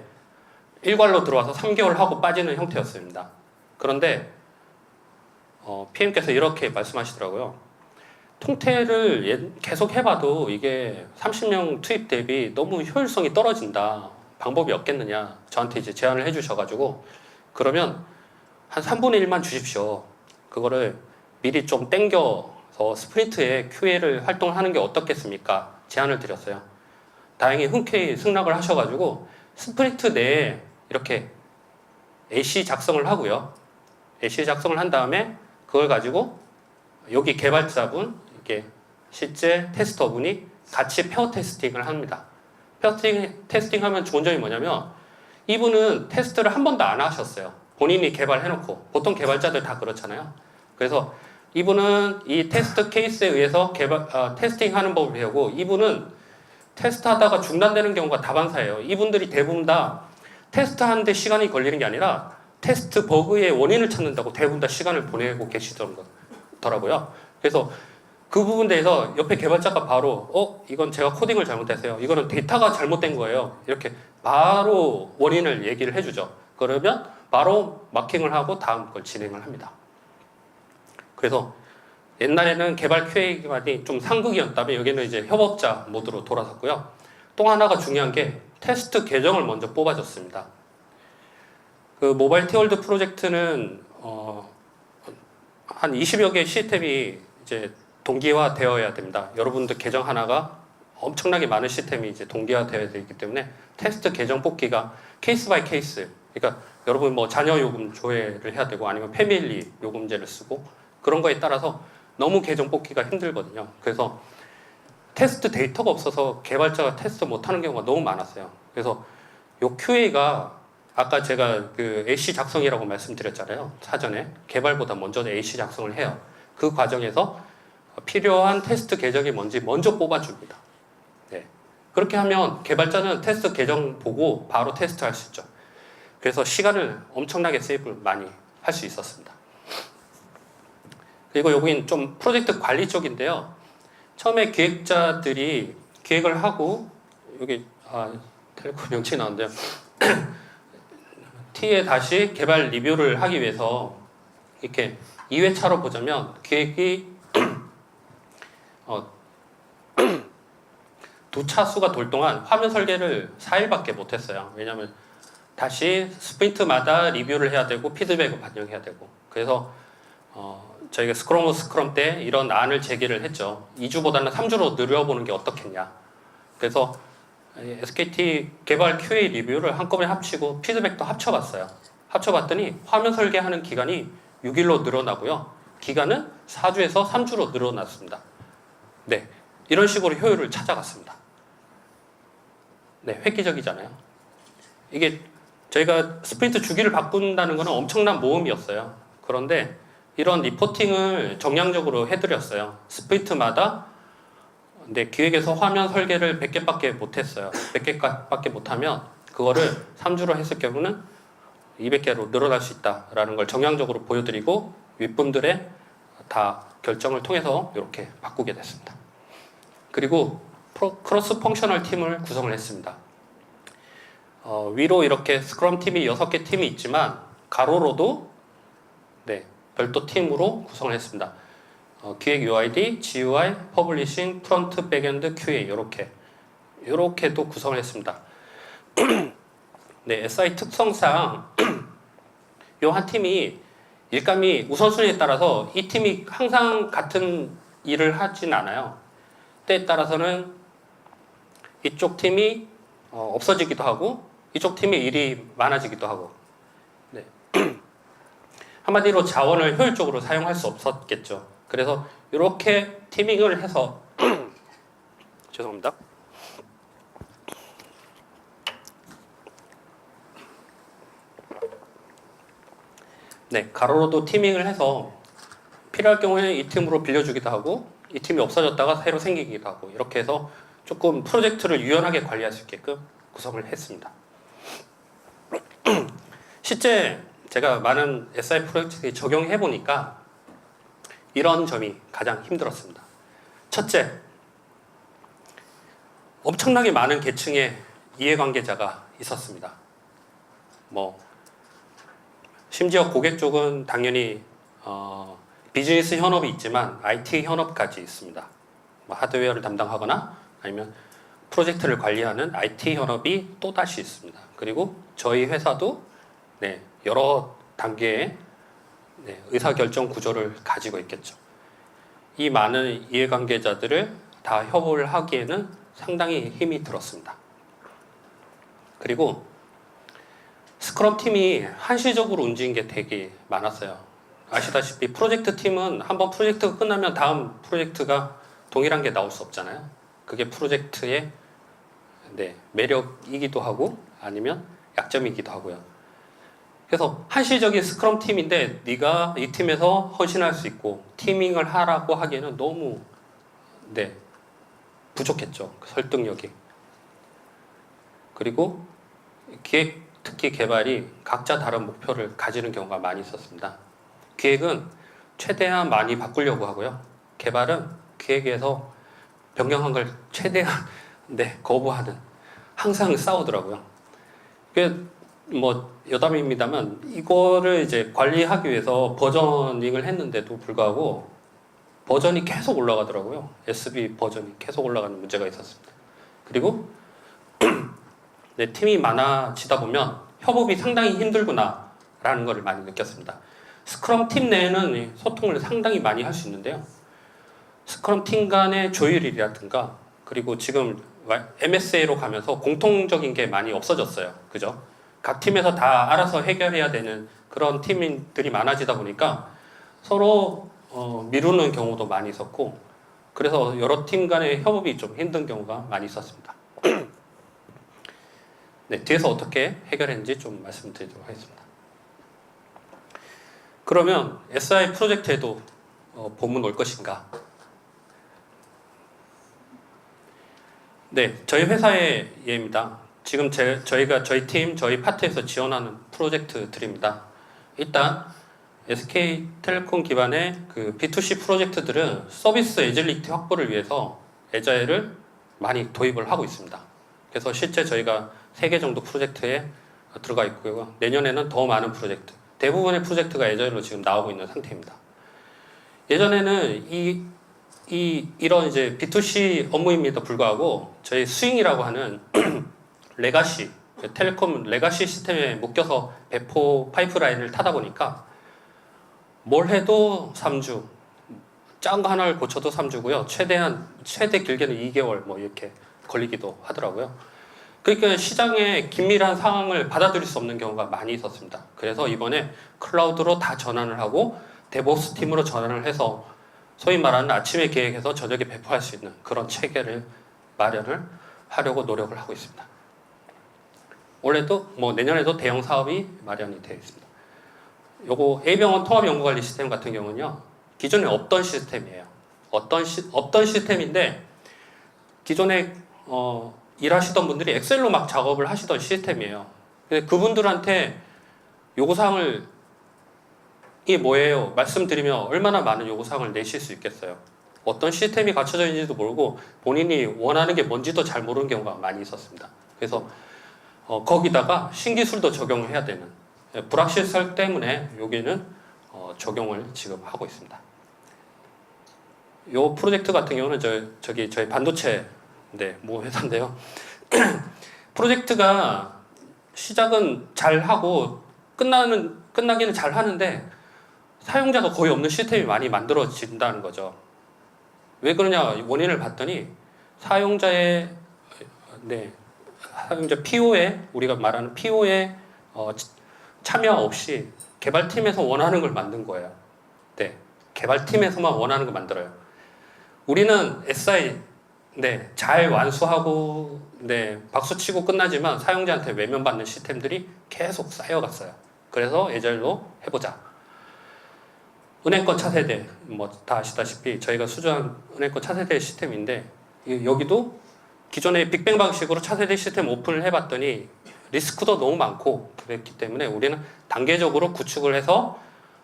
일괄로 들어와서 3개월 하고 빠지는 형태였습니다. 그런데 PM께서 이렇게 말씀하시더라고요. 통태를 계속 해봐도 이게 30명 투입 대비 너무 효율성이 떨어진다. 방법이 없겠느냐. 저한테 이제 제안을 해주셔가지고 그러면 한 3분의 1만 주십시오. 그거를 미리 좀 땡겨서 스프린트에 QA를 활동하는 게 어떻겠습니까? 제안을 드렸어요. 다행히 흔쾌히 승낙을 하셔가지고 스프린트 내에 이렇게 AC 작성을 하고요. AC 작성을 한 다음에 그걸 가지고 여기 개발자분, 이게 실제 테스터분이 같이 페어 테스팅을 합니다. 페어 테스팅 하면 좋은 점이 뭐냐면 이분은 테스트를 한 번도 안 하셨어요. 본인이 개발해놓고. 보통 개발자들 다 그렇잖아요. 그래서 이분은 이 테스트 케이스에 의해서 테스팅하는 법을 배우고 이분은 테스트하다가 중단되는 경우가 다반사예요. 이분들이 대부분 다 테스트하는데 시간이 걸리는 게 아니라 테스트 버그의 원인을 찾는다고 대부분 다 시간을 보내고 계시더라고요. 그래서 그 부분에 대해서 옆에 개발자가 바로 이건 제가 코딩을 잘못했어요. 이거는 데이터가 잘못된 거예요. 이렇게 바로 원인을 얘기를 해주죠. 그러면 바로 마킹을 하고 다음 걸 진행을 합니다. 그래서 옛날에는 개발 QA만이 좀 상극이었다면 여기는 이제 협업자 모드로 돌아섰고요. 또 하나가 중요한 게 테스트 계정을 먼저 뽑아줬습니다. 그 모바일 티월드 프로젝트는 한 20여 개의 시스템이 이제 동기화되어야 됩니다. 여러분들 계정 하나가 엄청나게 많은 시스템이 이제 동기화되어야 되기 때문에 테스트 계정 뽑기가 케이스 바이 케이스. 그러니까 여러분 뭐 자녀 요금 조회를 해야 되고 아니면 패밀리 요금제를 쓰고 그런 거에 따라서 너무 계정 뽑기가 힘들거든요. 그래서 테스트 데이터가 없어서 개발자가 테스트 못하는 경우가 너무 많았어요. 그래서 요 QA가 아까 제가 그 AC 작성이라고 말씀드렸잖아요. 사전에 개발보다 먼저 AC 작성을 해요. 그 과정에서 필요한 테스트 계정이 뭔지 먼저 뽑아줍니다. 네. 그렇게 하면 개발자는 테스트 계정 보고 바로 테스트할 수 있죠. 그래서 시간을 엄청나게 세이브 많이 할 수 있었습니다. 그리고 여긴 좀 프로젝트 관리 쪽인데요. 처음에 기획자들이 기획을 하고 여기 텔레콤 명칭이 나왔는데요. T에 다시 개발 리뷰를 하기 위해서 이렇게 2회차로 보자면 기획이 두 차수가 돌 동안 화면 설계를 4일밖에 못했어요. 왜냐하면 다시 스프린트마다 리뷰를 해야 되고 피드백을 반영해야 되고 그래서 저희가 스크럼 때 이런 안을 제기를 했죠. 2주보다는 3주로 늘려보는 게 어떻겠냐. 그래서 SKT 개발 QA 리뷰를 한꺼번에 합치고 피드백도 합쳐봤어요. 합쳐봤더니 화면 설계하는 기간이 6일로 늘어나고요. 기간은 4주에서 3주로 늘어났습니다. 네, 이런 식으로 효율을 찾아갔습니다. 네, 획기적이잖아요. 이게 저희가 스프린트 주기를 바꾼다는 것은 엄청난 모험이었어요. 그런데 이런 리포팅을 정량적으로 해드렸어요. 스프린트마다 근데 기획에서 화면 설계를 100개밖에 못했어요. 100개밖에 못하면 그거를 3주로 했을 경우는 200개로 늘어날 수 있다라는 걸 정량적으로 보여드리고 윗분들의 다 결정을 통해서 이렇게 바꾸게 됐습니다. 그리고 크로스 펑셔널 팀을 구성을 했습니다. 위로 이렇게 스크럼 팀이 6개 팀이 있지만 가로로도 네, 별도 팀으로 구성을 했습니다. 기획 UID, GUI, 퍼블리싱, 프론트, 백엔드, QA 이렇게도 구성을 했습니다. 네, SI 특성상 이 한 팀이 일감이 우선순위에 따라서 이 팀이 항상 같은 일을 하진 않아요. 때에 따라서는 이쪽 팀이 없어지기도 하고 이쪽 팀의 일이 많아지기도 하고 네. 한마디로 자원을 효율적으로 사용할 수 없었겠죠. 그래서 이렇게 티밍을 해서 죄송합니다. 네, 가로로도 티밍을 해서 필요할 경우에 이 팀으로 빌려주기도 하고 이 팀이 없어졌다가 새로 생기기도 하고 이렇게 해서 조금 프로젝트를 유연하게 관리할 수 있게끔 구성을 했습니다. 실제 제가 많은 SI 프로젝트에 적용해 보니까 이런 점이 가장 힘들었습니다. 첫째, 엄청나게 많은 계층의 이해관계자가 있었습니다. 심지어 고객 쪽은 당연히 비즈니스 현업이 있지만 IT 현업까지 있습니다. 하드웨어를 담당하거나 아니면 프로젝트를 관리하는 IT 현업이 또다시 있습니다. 그리고 저희 회사도 여러 단계의 의사결정 구조를 가지고 있겠죠. 이 많은 이해관계자들을 다 협업을 하기에는 상당히 힘이 들었습니다. 그리고 스크럼 팀이 한시적으로 움직인 게 되게 많았어요. 아시다시피 프로젝트 팀은 한번 프로젝트가 끝나면 다음 프로젝트가 동일한 게 나올 수 없잖아요. 그게 프로젝트의 매력이기도 하고 아니면 약점이기도 하고요. 그래서 한시적인 스크럼 팀인데 네가 이 팀에서 헌신할 수 있고 티밍을 하라고 하기에는 너무 부족했죠. 그 설득력이. 그리고 기획, 특히 개발이 각자 다른 목표를 가지는 경우가 많이 있었습니다. 기획은 최대한 많이 바꾸려고 하고요. 개발은 기획에서 변경한 걸 최대한 거부하는, 항상 싸우더라고요. 여담입니다만 이거를 이제 관리하기 위해서 버저닝을 했는데도 불구하고 버전이 계속 올라가더라고요. SB 버전이 계속 올라가는 문제가 있었습니다. 그리고 팀이 많아지다 보면 협업이 상당히 힘들구나 라는 걸 많이 느꼈습니다. 스크럼 팀 내에는 소통을 상당히 많이 할 수 있는데요. 스크럼 팀 간의 조율이라든가 그리고 지금 MSA로 가면서 공통적인 게 많이 없어졌어요. 그죠? 각 팀에서 다 알아서 해결해야 되는 그런 팀들이 많아지다 보니까 서로 미루는 경우도 많이 있었고, 그래서 여러 팀 간의 협업이 좀 힘든 경우가 많이 있었습니다. 뒤에서 어떻게 해결했는지 좀 말씀드리도록 하겠습니다. 그러면 SI 프로젝트에도 봄은 올 것인가? 저희 회사의 예입니다. 지금 저희가 저희 팀, 저희 파트에서 지원하는 프로젝트들입니다. 일단 SK텔레콤 기반의 그 B2C 프로젝트들은 서비스 애질리티 확보를 위해서 애자일을 많이 도입을 하고 있습니다. 그래서 실제 저희가 3개 정도 프로젝트에 들어가 있고요. 내년에는 더 많은 프로젝트, 대부분의 프로젝트가 애자일로 지금 나오고 있는 상태입니다. 예전에는 이런 이제 B2C 업무임에도 불구하고 저희 스윙이라고 하는 레가시, 텔레콤 레가시 시스템에 묶여서 배포 파이프라인을 타다 보니까 뭘 해도 3주, 작은 거 하나를 고쳐도 3주고요. 최대 길게는 2개월 이렇게 걸리기도 하더라고요. 그러니까 시장에 긴밀한 상황을 받아들일 수 없는 경우가 많이 있었습니다. 그래서 이번에 클라우드로 다 전환을 하고 데브옵스 팀으로 전환을 해서 소위 말하는 아침에 계획해서 저녁에 배포할 수 있는 그런 체계를 마련을 하려고 노력을 하고 있습니다. 올해도 내년에도 대형 사업이 마련이 되어 있습니다. 요거 A병원 통합연구관리 시스템 같은 경우는요, 기존에 없던 시스템이에요. 없던 시스템인데 기존에 일하시던 분들이 엑셀로 막 작업을 하시던 시스템이에요. 근데 그분들한테 요구사항을 이게 뭐예요? 말씀드리면 얼마나 많은 요구사항을 내실 수 있겠어요. 어떤 시스템이 갖춰져 있는지도 모르고 본인이 원하는 게 뭔지도 잘 모르는 경우가 많이 있었습니다. 그래서 거기다가 신기술도 적용해야 되는 불확실성 때문에 여기는 적용을 지금 하고 있습니다. 요 프로젝트 같은 경우는 저희 반도체 모 회사인데요. 프로젝트가 시작은 잘 하고 끝나기는 잘 하는데 사용자가 거의 없는 시스템이 많이 만들어진다는 거죠. 왜 그러냐 원인을 봤더니 사용자 PO에 우리가 말하는 PO에 참여 없이 개발팀에서 원하는 걸 만든 거예요. 개발팀에서만 원하는 걸 만들어요. 우리는 SI 잘 완수하고 박수치고 끝나지만 사용자한테 외면받는 시스템들이 계속 쌓여갔어요. 그래서 애절로 해보자. 은행권 차세대 다 아시다시피 저희가 수주한 은행권 차세대 시스템인데 여기도 기존의 빅뱅 방식으로 차세대 시스템 오픈을 해봤더니 리스크도 너무 많고 그랬기 때문에 우리는 단계적으로 구축을 해서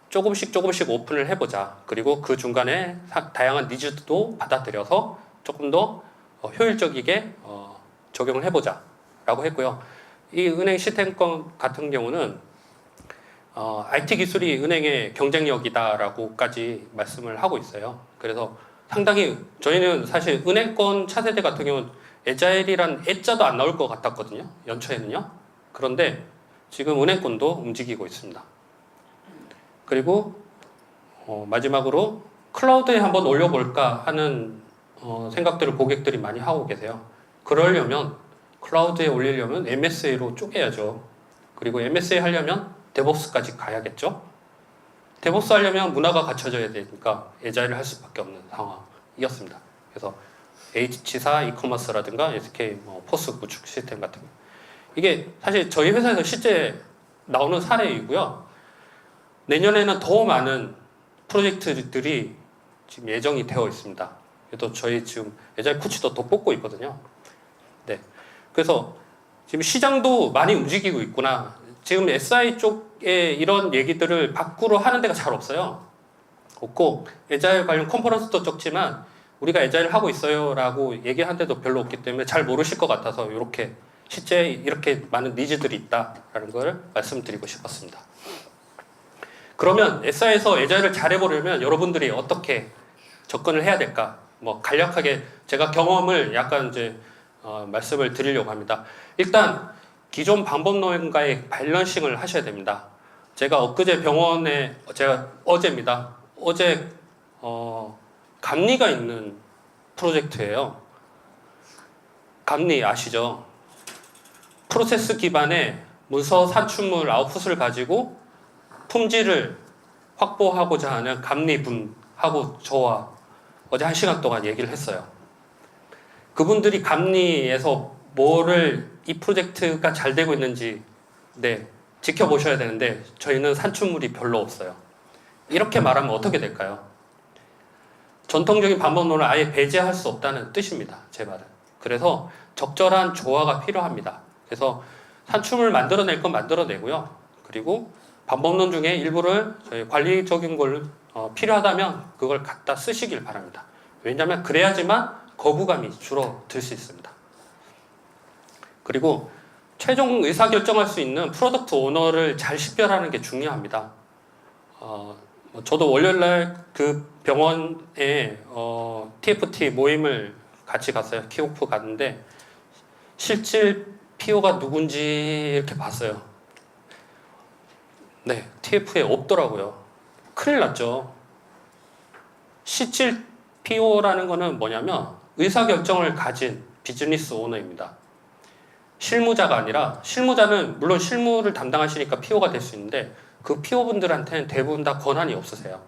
조금씩 오픈을 해보자. 그리고 그 중간에 다양한 니즈도 받아들여서 조금 더 효율적이게 적용을 해보자 라고 했고요. 이 은행 시스템권 같은 경우는 IT 기술이 은행의 경쟁력이다라고까지 말씀을 하고 있어요. 그래서 상당히 저희는 사실 은행권 차세대 같은 경우는 에자일이란 애자도 안 나올 것 같았거든요. 연초에는요. 그런데 지금 은행권도 움직이고 있습니다. 그리고 마지막으로 클라우드에 한번 올려볼까 하는 생각들을 고객들이 많이 하고 계세요. 그러려면 클라우드에 올리려면 MSA로 쪼개야죠. 그리고 MSA 하려면 데브옵스까지 가야겠죠. 데브옵스 하려면 문화가 갖춰져야 되니까 에자일을 할 수밖에 없는 상황이었습니다. 그래서 H사 이커머스라든가 SK 포스 구축 시스템 같은 거. 이게 사실 저희 회사에서 실제 나오는 사례이고요. 내년에는 더 많은 프로젝트들이 지금 예정이 되어 있습니다. 그래서 저희 지금 에자일 코치도 더 뽑고 있거든요. 네. 그래서 지금 시장도 많이 움직이고 있구나. 지금 SI 쪽에 이런 얘기들을 밖으로 하는 데가 잘 없어요. 없고 에자일 관련 컨퍼런스도 적지만 우리가 에자일 하고 있어요 라고 얘기한 데도 별로 없기 때문에 잘 모르실 것 같아서 이렇게 실제 이렇게 많은 니즈들이 있다라는 걸 말씀드리고 싶었습니다. 그러면 SI에서 에자일을 잘 해보려면 여러분들이 어떻게 접근을 해야 될까? 뭐 간략하게 제가 경험을 약간 이제 말씀을 드리려고 합니다. 일단 기존 방법론과의 밸런싱을 하셔야 됩니다. 제가 엊그제 병원에 제가 어제입니다. 어제 감리가 있는 프로젝트예요. 감리 아시죠? 프로세스 기반의 문서 산출물 아웃풋을 가지고 품질을 확보하고자 하는 감리분하고 저와 어제 1시간 동안 얘기를 했어요. 그분들이 감리에서 뭐를 이 프로젝트가 잘 되고 있는지 지켜보셔야 되는데 저희는 산출물이 별로 없어요. 이렇게 말하면 어떻게 될까요? 전통적인 방법론을 아예 배제할 수 없다는 뜻입니다. 제 말은. 그래서 적절한 조화가 필요합니다. 그래서 산출물 만들어낼 건 만들어내고요. 그리고 방법론 중에 일부를 저희 관리적인 걸 필요하다면 그걸 갖다 쓰시길 바랍니다. 왜냐하면 그래야지만 거부감이 줄어들 수 있습니다. 그리고 최종 의사결정할 수 있는 프로덕트 오너를 잘 식별하는 게 중요합니다. 저도 월요일날 그 병원에 TFT 모임을 같이 갔어요. 키오프 갔는데 실질 PO가 누군지 이렇게 봤어요. 네, TF에 없더라고요. 큰일 났죠. 실질 PO라는 거는 뭐냐면 의사결정을 가진 비즈니스 오너입니다. 실무자가 아니라 실무자는 물론 실무를 담당하시니까 PO가 될 수 있는데 그 PO분들한테는 대부분 다 권한이 없으세요.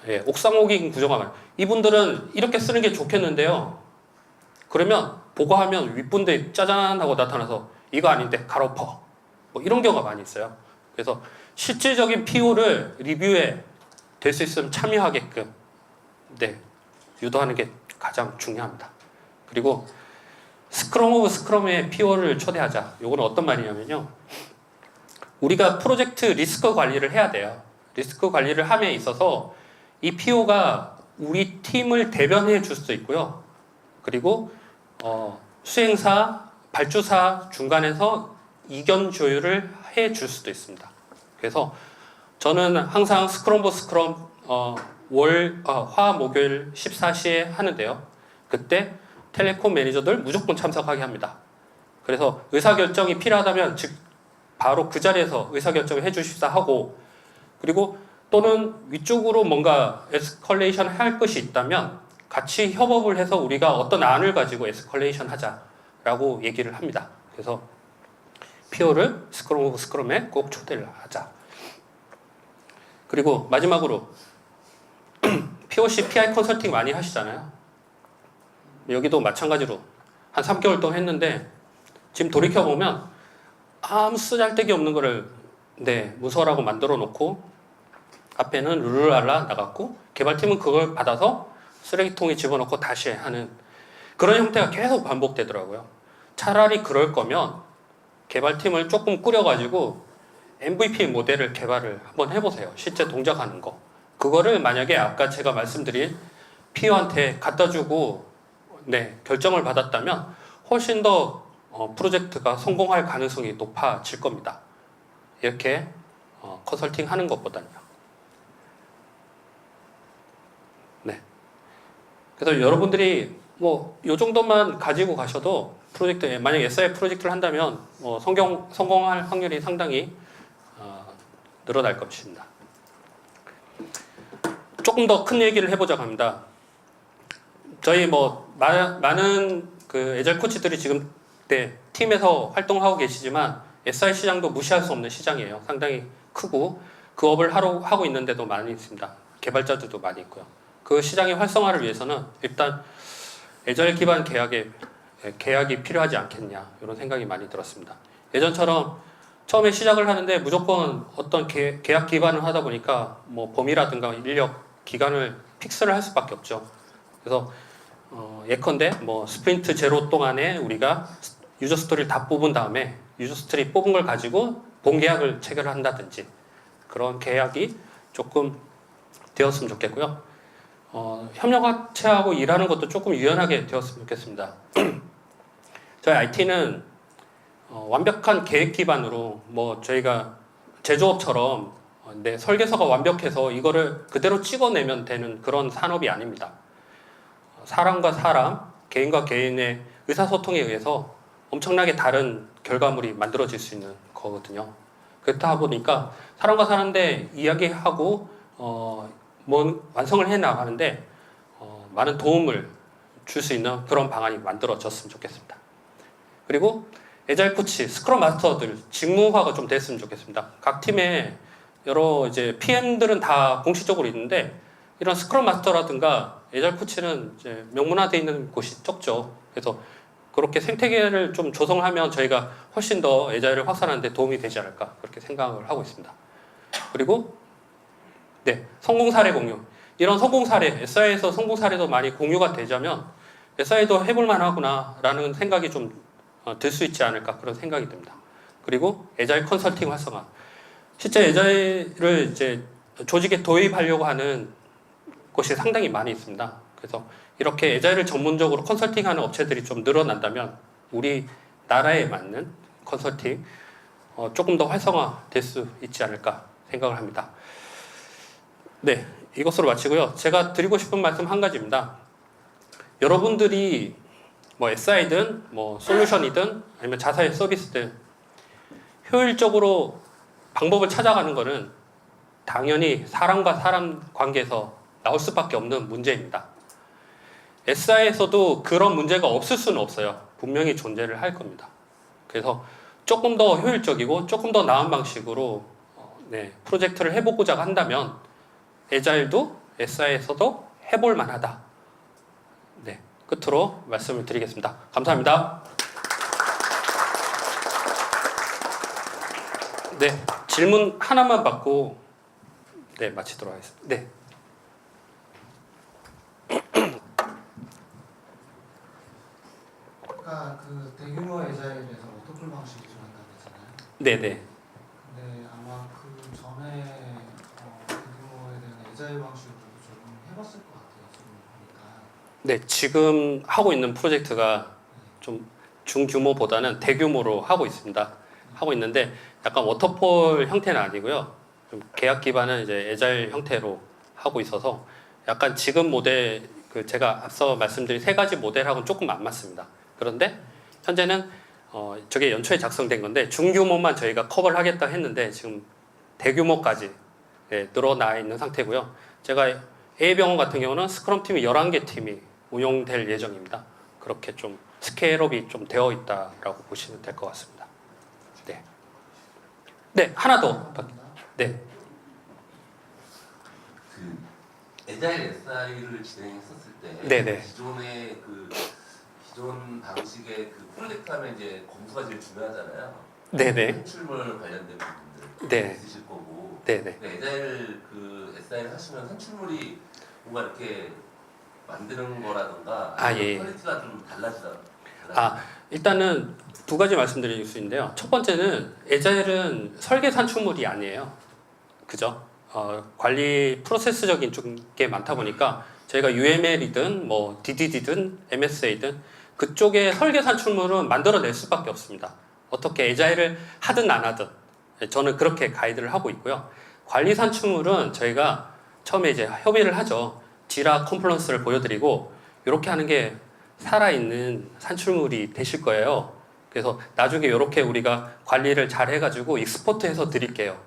예, 옥상옥인 구조가 많아요. 이분들은 이렇게 쓰는 게 좋겠는데요. 그러면 보고하면 윗분들이 짜잔 하고 나타나서 이거 아닌데 갈아엎어. 뭐 이런 경우가 많이 있어요. 그래서 실질적인 PO를 리뷰에 될 수 있으면 참여하게끔 유도하는 게 가장 중요합니다. 그리고 스크럼 오브 스크럼의 PO를 초대하자. 요거는 어떤 말이냐면요. 우리가 프로젝트 리스크 관리를 해야 돼요. 리스크 관리를 함에 있어서 이 PO가 우리 팀을 대변해 줄 수도 있고요. 그리고 수행사, 발주사 중간에서 이견 조율을 해 줄 수도 있습니다. 그래서 저는 항상 스크럼 오브 스크럼 화 목요일 14시에 하는데요. 그때 텔레콤 매니저들 무조건 참석하게 합니다. 그래서 의사결정이 필요하다면 즉 바로 그 자리에서 의사결정을 해주십사 하고 그리고 또는 위쪽으로 뭔가 에스컬레이션 할 것이 있다면 같이 협업을 해서 우리가 어떤 안을 가지고 에스컬레이션 하자라고 얘기를 합니다. 그래서 PO를 스크럼 오브 스크럼에 꼭 초대를 하자. 그리고 마지막으로 POC, PI 컨설팅 많이 하시잖아요. 여기도 마찬가지로 한 3개월 동안 했는데 지금 돌이켜보면 아무 쓰잘데기 없는 거를 문서라고 만들어 놓고 앞에는 룰루랄라 나갔고 개발팀은 그걸 받아서 쓰레기통에 집어넣고 다시 하는 그런 형태가 계속 반복되더라고요. 차라리 그럴 거면 개발팀을 조금 꾸려가지고 MVP 모델을 개발을 한번 해보세요. 실제 동작하는 거. 그거를 만약에 아까 제가 말씀드린 PO한테 갖다 주고 결정을 받았다면 훨씬 더 프로젝트가 성공할 가능성이 높아질 겁니다. 이렇게 컨설팅 하는 것보다는요. 네. 그래서 여러분들이 뭐 이 정도만 가지고 가셔도 프로젝트에 만약 SI 프로젝트를 한다면 성공할 확률이 상당히 늘어날 것입니다. 조금 더 큰 얘기를 해보자고 합니다. 저희 많은 그 애절 코치들이 지금 팀에서 활동하고 계시지만 SI 시장도 무시할 수 없는 시장이에요. 상당히 크고 그 업을 하고 있는데도 많이 있습니다. 개발자들도 많이 있고요. 그 시장의 활성화를 위해서는 일단 애절 기반 계약이 필요하지 않겠냐 이런 생각이 많이 들었습니다. 예전처럼 처음에 시작을 하는데 무조건 어떤 계약 기반을 하다 보니까 뭐 범위라든가 인력 기간을 픽스를 할 수밖에 없죠. 그래서 예컨대 뭐 스프린트 제로 동안에 우리가 유저 스토리를 다 뽑은 다음에 유저 스토리 뽑은 걸 가지고 본계약을 체결을 한다든지 그런 계약이 조금 되었으면 좋겠고요. 협력업체하고 일하는 것도 조금 유연하게 되었으면 좋겠습니다. 저희 IT는 완벽한 계획 기반으로 뭐 저희가 제조업처럼 내 설계서가 완벽해서 이거를 그대로 찍어내면 되는 그런 산업이 아닙니다. 사람과 사람, 개인과 개인의 의사소통에 의해서 엄청나게 다른 결과물이 만들어질 수 있는 거거든요. 그렇다 보니까 사람과 사람인데 이야기하고 완성을 해 나가는데 많은 도움을 줄 수 있는 그런 방안이 만들어졌으면 좋겠습니다. 그리고 애자일 코치, 스크럼 마스터들 직무화가 좀 됐으면 좋겠습니다. 각 팀에 여러 이제 PM들은 다 공식적으로 있는데 이런 스크럼 마스터라든가 애자일 코치는 이제 명문화되어 있는 곳이 적죠. 그래서 그렇게 생태계를 좀 조성하면 저희가 훨씬 더 애자일을 확산하는 데 도움이 되지 않을까 그렇게 생각을 하고 있습니다. 그리고 성공 사례 공유. 이런 성공 사례, SI에서 성공 사례도 많이 공유가 되자면 SI도 해볼 만하구나 라는 생각이 좀 들 수 있지 않을까 그런 생각이 듭니다. 그리고 애자일 컨설팅 활성화. 실제 애자일을 이제 조직에 도입하려고 하는 곳이 상당히 많이 있습니다. 그래서 이렇게 애자일을 전문적으로 컨설팅하는 업체들이 좀 늘어난다면 우리 나라에 맞는 컨설팅 조금 더 활성화될 수 있지 않을까 생각을 합니다. 네, 이것으로 마치고요. 제가 드리고 싶은 말씀 한 가지입니다. 여러분들이 뭐 SI든 뭐 솔루션이든 아니면 자사의 서비스든 효율적으로 방법을 찾아가는 것은 당연히 사람과 사람 관계에서 나올 수밖에 없는 문제입니다. SI에서도 그런 문제가 없을 수는 없어요. 분명히 존재를 할 겁니다. 그래서 조금 더 효율적이고 조금 더 나은 방식으로 프로젝트를 해보고자 한다면 애자일도 SI에서도 해볼 만하다. 끝으로 말씀을 드리겠습니다. 감사합니다. 질문 하나만 받고 마치도록 하겠습니다. 아까 그 대규모 애자일에서 워터풀 방식이 좀 한다고 했잖아요. 네네. 근데 아마 그 전에 대규모에 대한 애자일 방식으로 좀 해봤을 것 같아요. 지금 보니까. 지금 하고 있는 프로젝트가 좀 중규모보다는 대규모로 하고 있습니다. 하고 있는데 약간 워터폴 형태는 아니고요. 좀 계약 기반은 이제 애자일 형태로 하고 있어서 약간 지금 모델 제가 앞서 말씀드린 세 가지 모델하고는 조금 안 맞습니다. 그런데 현재는 저게 연초에 작성된 건데 중규모만 저희가 커버를 하겠다 했는데 지금 대규모까지 늘어나 있는 상태고요. 제가 A병원 같은 경우는 스크럼 팀이 11개 팀이 운용될 예정입니다. 그렇게 좀 스케일업이 좀 되어 있다라고 보시면 될 것 같습니다. 하나 더. 애자일 SI를 진행했었을 때 네네. 기존 방식의 그 프로젝트 하면 이제 검수가 제일 중요하잖아요. 네네. 산출물 관련된 부분들 네. 있으실 거고. 네네. 애자일 SI를 하시면 산출물이 뭔가 이렇게 만드는 거라던가 예. 퀄리티가 좀 달라지다. 일단은 두 가지 말씀드릴 수 있는데요. 첫 번째는 에자일은 설계 산출물이 아니에요. 그죠? 관리 프로세스적인 게 많다 보니까 저희가 UML이든 뭐 DDD든 MSA든 그쪽에 설계 산출물은 만들어낼 수밖에 없습니다. 어떻게 에자일을 하든 안 하든 저는 그렇게 가이드를 하고 있고요. 관리 산출물은 저희가 처음에 이제 협의를 하죠. 지라 컴플런스를 보여드리고 이렇게 하는 게 살아있는 산출물이 되실 거예요. 그래서 나중에 이렇게 우리가 관리를 잘 해가지고 익스포트해서 드릴게요.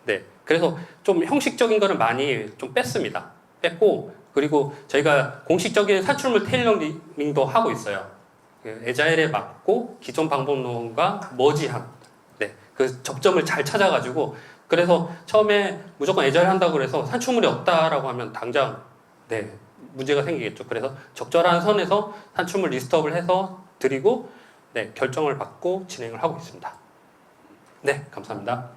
네, 그래서 좀 형식적인 거는 많이 좀 뺐습니다. 뺐고 그리고 저희가 공식적인 산출물 테일러링도 하고 있어요. 에자일에 맞고 기존 방법론과 머지한 그 접점을 잘 찾아가지고 그래서 처음에 무조건 에자일 한다고 해서 산출물이 없다라고 하면 당장 문제가 생기겠죠. 그래서 적절한 선에서 산출물 리스트업을 해서 드리고 결정을 받고 진행을 하고 있습니다. 네, 감사합니다.